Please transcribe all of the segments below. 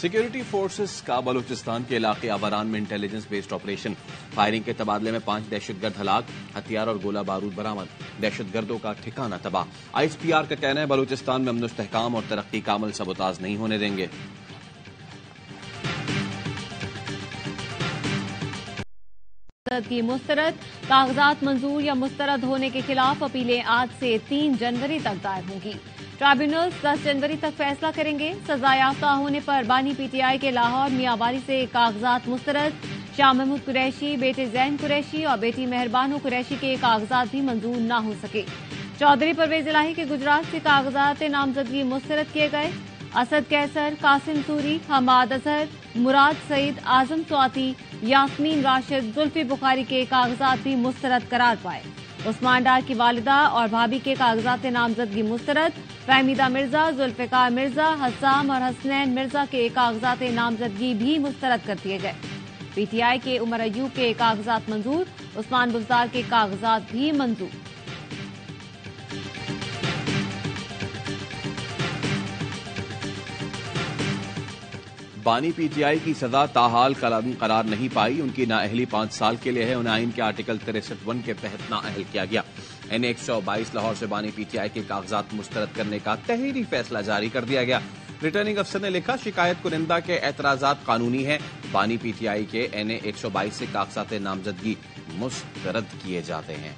Security forces का बलूचिस्तान के इलाके आवारान में इंटेलिजेंस बेस्ड ऑपरेशन। फायरिंग के तबादले में 5 दहशतगर्द हलाक, हथियार और गोला बारूद बरामद। दहशतगर्दों का ठिकाना तबाह। आईएसपीआर का कहना है बलूचिस्तान में अमन इस्तेहकाम और तरक्की का अमल सबोताज नहीं होने देंगे। की मुस्तरद कागजात मंजूर या मुस्तरद होने के खिलाफ अपीलें आज से 3 जनवरी तक दायर होंगी। ट्राइब्यूनल्स 10 जनवरी तक फैसला करेंगे। सजा याफ्ता होने पर बानी पीटीआई के लाहौर मियांवारी से कागजात मुस्तरद। शाह महमूद कुरैशी, बेटे जैन कुरैशी और बेटी मेहरबानो कुरैशी के कागजात भी मंजूर न हो सके। चौधरी परवेज इलाही के गुजरात से कागजात नामजदगी मुस्तरद किए गए। असद कैसर, कासिम सूरी, हमाद अजहर, मुराद सईद, आजम स्वाति, यास्मीन राशिद, जुल्फी बुखारी के कागजात भी मुस्तरद करार पाए। उस्मान डार की वालिदा और भाभी के कागजात नामजदगी मुस्तरद। फहमीदा मिर्जा, जुल्फिकार मिर्जा, हस्साम और हसनैन मिर्जा के कागजात नामजदगी भी मुस्तरद कर दिए गए। पीटीआई के उमर अयूब के कागजात मंजूर। उस्मान बुज़दार के कागजात भी मंजूर। बानी पीटीआई की सजा ताहाल करार नहीं पाई। उनकी नाअहली 5 साल के लिए है। उन्हें आइन के आर्टिकल 63(1) के तहत नाअहल किया गया। एन 122 लाहौर से बानी पीटीआई के कागजात मुस्तरद करने का तहरीरी फैसला जारी कर दिया गया। रिटर्निंग अफसर ने लिखा, शिकायत कुनिंदा के एतराजात कानूनी है। बानी पीटीआई के एन 122 से कागजात नामजदगी मुस्तरद किए जाते हैं।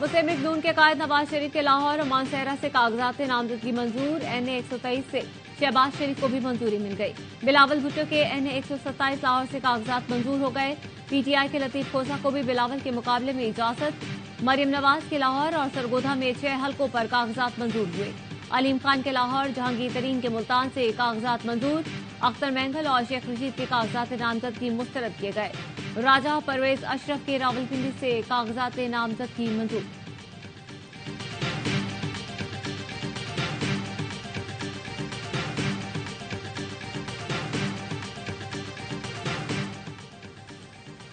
मुस्लिम लीग नून के कायद नवाज शरीफ के लाहौर और मानसहरा से कागजात नामजदगी मंजूर। एनए 123 से शहबाज शरीफ को भी मंजूरी मिल गई। बिलावल भुट्टो के एनए 127 लाहौर से कागजात मंजूर हो गए। पीटीआई के लतीफ खोसा को भी बिलावल के मुकाबले में इजाजत। मरियम नवाज के लाहौर और सरगोधा में 6 हलकों पर कागजात मंजूर हुए। अलीम खान के लाहौर, जहांगीर तरीन के मुल्तान से कागजात मंजूर। अख्तर मैंगल और शेख रशीद के कागजात नामजदगी मुस्तरद किए गए। राजा परवेज अशरफ के रावलपिंडी से कागजात नामजदगी मंजूर।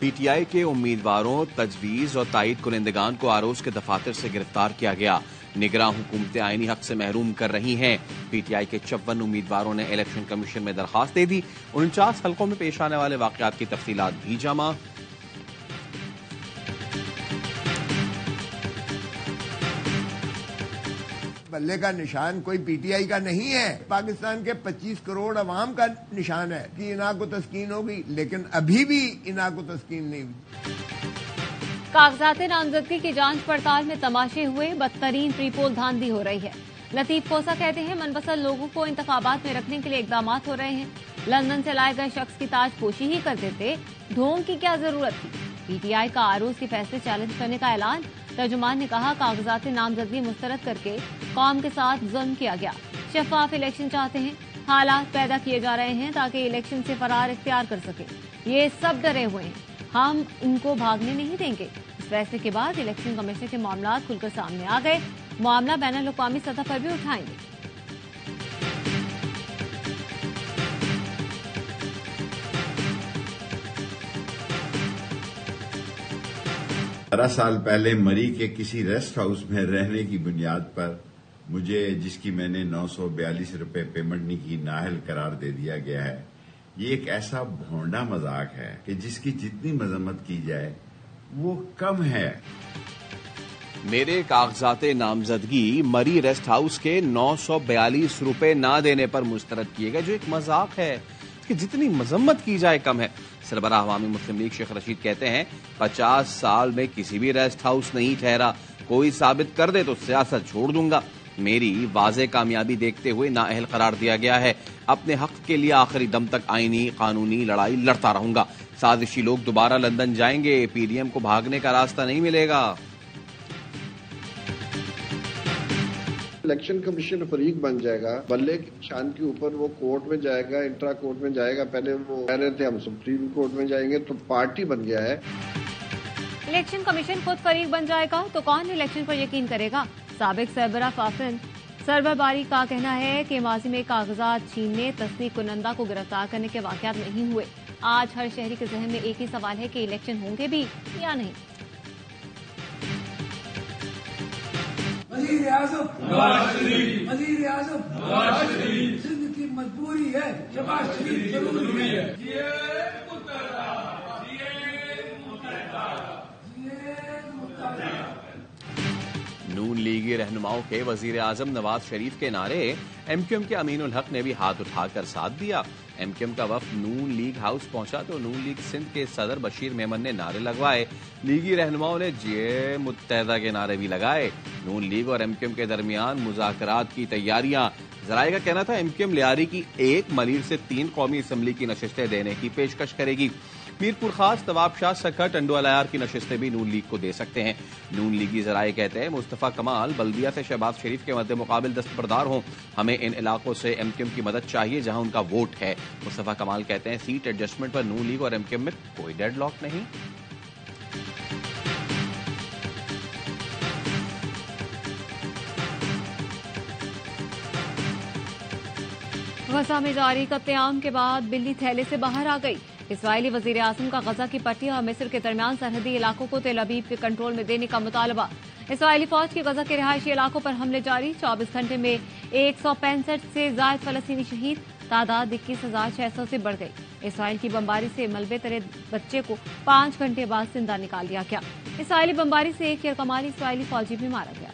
पीटीआई के उम्मीदवारों, तजवीज और तायद कुनिंदगान को आरोज के दफातर से गिरफ्तार किया गया। निगरान हुकूमतें आईनी हक से महरूम कर रही हैं। पीटीआई के 54 उम्मीदवारों ने इलेक्शन कमीशन में दरखास्त दे दी। 49 हलकों में पेश आने वाले वाकयात की तफसीलात भी जमा। बल्ले का निशान कोई पीटीआई का नहीं है, पाकिस्तान के 25 करोड़ अवाम का निशान है कि इना को तस्कीन होगी, लेकिन अभी भी इना को तस्कीन नहीं हुई। कागजात नामजदगी की जांच पड़ताल में तमाशे हुए। बदतरीन प्रीपोल धांधली हो रही है। लतीफ खोसा कहते हैं मनपसंद लोगों को इंतखाबात में रखने के लिए इकदाम हो रहे हैं। लंदन से लाए गए शख्स की ताजपोशी ही कर देते, ढोंग की क्या जरूरत थी। पीटीआई का आरोज के फैसले चैलेंज करने का ऐलान। तर्जुमान ने कहा, कागजात नामजदगी मुस्तरद करके कौम के साथ जुल्म किया गया। शफाफ इलेक्शन चाहते हैं। हालात पैदा किए जा रहे हैं ताकि इलेक्शन से फरार इख्तियार कर सके। ये सब डरे हुए हैं, हम इनको भागने नहीं देंगे। इस फैसले के बाद इलेक्शन कमीशन के मामला खुलकर सामने आ गए। मामला बैनुल अक़वामी सतह पर भी उठाएंगे। 12 साल पहले मरी के किसी रेस्ट हाउस में रहने की बुनियाद पर मुझे, जिसकी मैंने 942 रुपए पेमेंट नहीं की, नाअहल करार दे दिया गया है। ये एक ऐसा भोंडा मजाक है कि जिसकी जितनी मजम्मत की जाए वो कम है। मेरे कागजात नामजदगी मरी रेस्ट हाउस के 942 रुपए ना देने पर मुस्तरद किए गए, जो एक मजाक है। इसकी जितनी मजम्मत की जाए कम है। सरबराह अवामी मुस्लिम लीग शेख रशीद कहते हैं, 50 साल में किसी भी रेस्ट हाउस नहीं ठहरा। कोई साबित कर दे तो सियासत छोड़ दूंगा। मेरी वाज़े कामयाबी देखते हुए नाअहल करार दिया गया है। अपने हक के लिए आखिरी दम तक आईनी कानूनी लड़ाई लड़ता रहूंगा। साजिशी लोग दोबारा लंदन जाएंगे, पीडीएम को भागने का रास्ता नहीं मिलेगा। इलेक्शन कमीशन फरीक बन जाएगा। बल्ले के निशान के ऊपर वो कोर्ट में जाएगा, इंट्रा कोर्ट में जाएगा। पहले वो कह रहे थे हम सुप्रीम कोर्ट में जाएंगे, तो पार्टी बन गया है। इलेक्शन कमीशन खुद फरीक बन जाएगा तो कौन इलेक्शन पर यकीन करेगा। साबिक सरबराह फाफिन सरवर बारी का कहना है कि माजी में कागजात छीनने, तस्दीक कुनंदा को गिरफ्तार करने के वाकयात नहीं हुए। आज हर शहरी के जहन में एक ही सवाल है कि इलेक्शन होंगे भी या नहीं। वज़ीर आज़म सिंध की मजबूरी है, शहबाज शरीफ जरूरी है। नून लीगी रहनुमाओं के वजीर आजम नवाज शरीफ के नारे एमक्यूएम के अमीनुल हक ने भी हाथ उठाकर साथ दिया। एमक्यूएम का वफ्द नून लीग हाउस पहुंचा तो नून लीग सिंध के सदर बशीर मेमन ने नारे लगवाए। लीगी रहनुमाओं ने जिए मुत्तहदा के नारे भी लगाए। नून लीग और एमक्यूएम के दरमियान मुज़ाकरात की तैयारियां। जराये का कहना था एमक्यूएम लियारी की 1 मलीर से 3 कौमी असम्बली की नशिस्तें देने की पेशकश करेगी। मीरपुर खास, नवाब शाह सक्का, टंडो अलायार की नशिस्तें भी नून लीग को दे सकते हैं। नून लीगी जराये कहते हैं मुस्तफा कमाल बल्दिया से शहबाज शरीफ के मद्दे मुकाबिल दस्तबरदार हों। हमें इन इलाकों से एमक्यूएम की मदद चाहिए जहां उनका वोट है। मुस्तफा कमाल कहते हैं सीट एडजस्टमेंट पर नून लीग और एमक्यूएम में कोई डेडलॉक नहीं। गजा में जारी कत्लेआम के बाद बिल्ली थैले से बाहर आ गई। इसराइली वजीर आजम का गजा की पट्टी और मिस्र के दरमियान सरहदी इलाकों को तेल अवीव के कंट्रोल में देने का मुतालबा। इसराइली फौज की गजा के रिहायशी इलाकों पर हमले जारी। 24 घंटे में 165 से जायद फलस्तीनी शहीद, तादाद 21,600 से बढ़ गई। इसराइल की बमबारी से मलबे तले बच्चे को 5 घंटे बाद जिंदा निकाल लिया गया। इसराइली बमबारी से एक यरकमाली इसराइली फौजी भी मारा गया।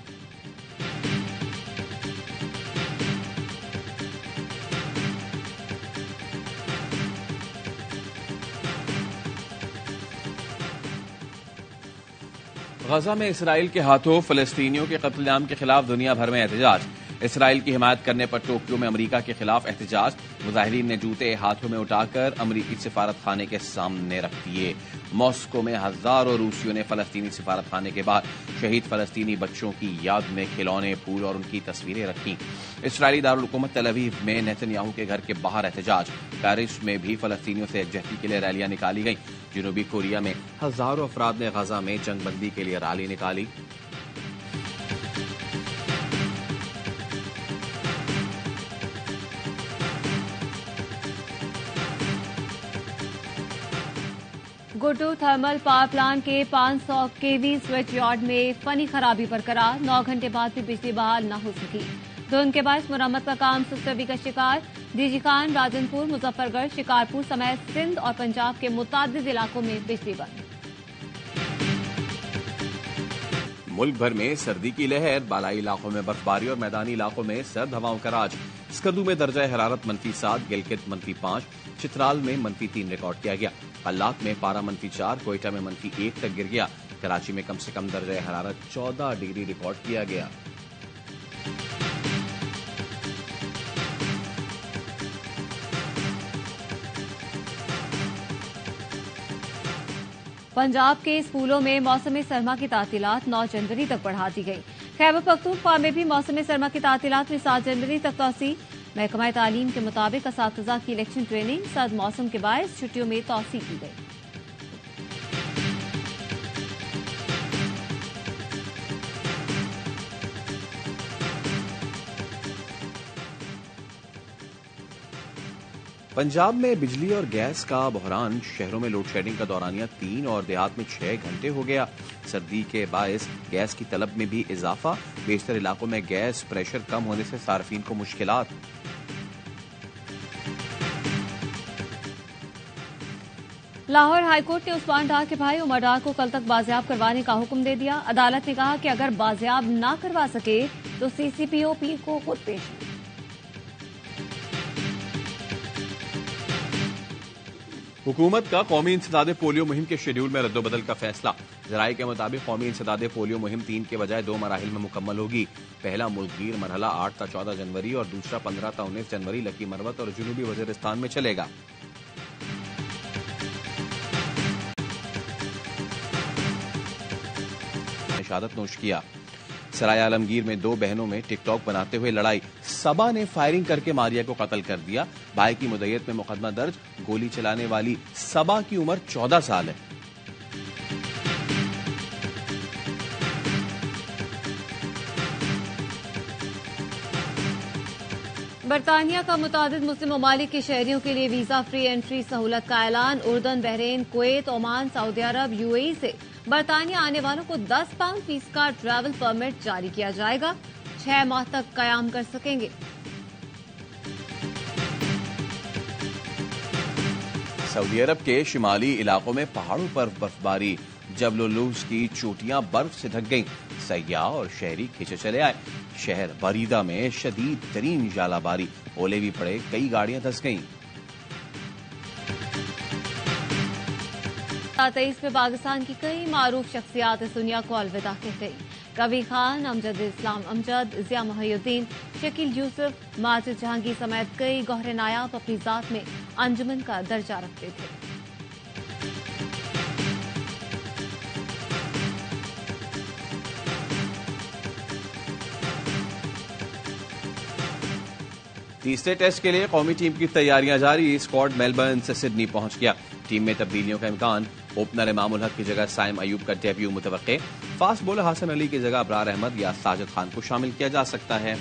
गजा में इसराइल के हाथों फलस्तीनियों के कत्लेआम के खिलाफ दुनिया भर में एहतजाज। इसराइल की हिमायत करने पर टोक्यो में अमरीका के खिलाफ एहतजाज। मुजाहिरीन ने जूते हाथों में उठाकर अमरीकी सिफारत खाने के सामने रख दिए। मॉस्को में हजारों रूसियों ने फलस्तीनी सिफारत खाने के बाहर शहीद फलस्तीनी बच्चों की याद में खिलौने, फूल और उनकी तस्वीरें रखी। इसराइली दारुल हुकूमत तेल अवीव में नेतन्याहू के घर के बाहर एहतजाज। पेरिस में भी फलस्तीनियों से यकजहती के लिए रैलियां निकाली गई। जनूबी कोरिया में हजारों अफराद ने गजा में जंगबंदी के लिए रैली निकाली। गुड्डू थर्मल पावर प्लांट के 500 केवी स्विच यार्ड में फनी खराबी बरकरार। 9 घंटे बाद भी बिजली बहाल न हो सकी। धुंध के बायस मुरम्मत का काम सुस्तगी का शिकार। डीजी खान, राजनपुर, मुजफ्फरगढ़, शिकारपुर समेत सिंध और पंजाब के मुतादिद इलाकों में बिजली बंद। मुल्क भर में सर्दी की लहर। बालाई इलाकों में बर्फबारी और मैदानी इलाकों में सर्द हवाओं का राज। स्कर्दू में दर्जा हरारत -7, गिलगित -5, चित्राल में -3 रिकॉर्ड किया गया। अल्लात में पारा -4, कोयटा में -1 तक गिर गया। कराची में कम से कम दर्जा हरारत 14 डिग्री रिकॉर्ड किया गया। पंजाब के स्कूलों में मौसमी सरमा की तातीलात 9 जनवरी तक बढ़ा दी गई। खैबर पख्तूनख्वा में भी मौसमी सरमा की तातीलात में 7 जनवरी तक तोसी। महकमा तालीम के मुताबिक असातिज़ा की इलेक्शन ट्रेनिंग सर्द मौसम के बायस छुट्टियों में तोसी की गई। पंजाब में बिजली और गैस का बहरान। शहरों में लोड शेडिंग का दौरानिया 3 और देहात में 6 घंटे हो गया। सर्दी के बायस गैस की तलब में भी इजाफा। बेशतर इलाकों में गैस प्रेशर कम होने से सार्फिन को मुश्किलात। लाहौर हाईकोर्ट ने उस्मान डार के भाई उमर डार को कल तक बाजियाब करवाने का हुक्म दे दिया। अदालत ने कहा कि अगर बाजियाब ना करवा सके तो सीसीपीओ पीर को खुद पेश हो। हुकूमत का कौमी इंसदादे पोलियो मुहिम के शेड्यूल में रद्दोबदल का फैसला। जराये के मुताबिक कौमी इंसदादे पोलियो मुहिम 3 के बजाय 2 मराहिल में मुकम्मल होगी। पहला मुल्कगीर मरहला 8 ता 14 जनवरी और दूसरा 15 ता 19 जनवरी लकी मरवत और जुनूबी वजीरिस्तान में चलेगा। शहादत नोश किया। सराय आलमगीर में 2 बहनों में टिकटॉक बनाते हुए लड़ाई। सबा ने फायरिंग करके मारिया को कत्ल कर दिया। भाई की मुद्दत में मुकदमा दर्ज। गोली चलाने वाली सबा की उम्र 14 साल है। बरतानिया का मुतादिद मुस्लिम ममालिक के शहरियों के लिए वीजा फ्री एंट्री सहूलत का ऐलान। उर्दन, बहरीन, कुवैत, ओमान, सऊदी अरब, यूएई से बरतानिया आने वालों को 10 पाउंड फीस का ट्रैवल परमिट जारी किया जाएगा। 6 माह तक कयाम कर सकेंगे। सऊदी अरब के शिमाली इलाकों में पहाड़ों पर बर्फबारी, जबलुलूस की चोटियां बर्फ से ढक गईं। सयाह और शहरी खींचे चले आए। शहर बरीदा में शदीद तरीन जालाबारी, ओले भी पड़े, कई गाड़ियां धंस गईं। 2023 में पाकिस्तान की कई मारूफ शख्सियात इस दुनिया को अलविदा कह गई। कबीर खान, अमजद इस्लाम अमजद, जिया मोहिउद्दीन, शकील यूसुफ, माजिद जहांगीर समेत कई गौहरे नायाब अपनी जात में अंजुमन का दर्जा रखते थे। तीसरे टेस्ट के लिए कौमी टीम की तैयारियां जारी। स्क्वाड मेलबर्न से सिडनी पहुंच गया। टीम में तब्दीलियों का इम्कान। ओपनर इमाम उल हक की जगह साइम अयूब का डेब्यू मुतवक्के। फास्ट बॉलर हसन अली की जगह अबरार अहमद या साजिद खान को शामिल किया जा सकता है।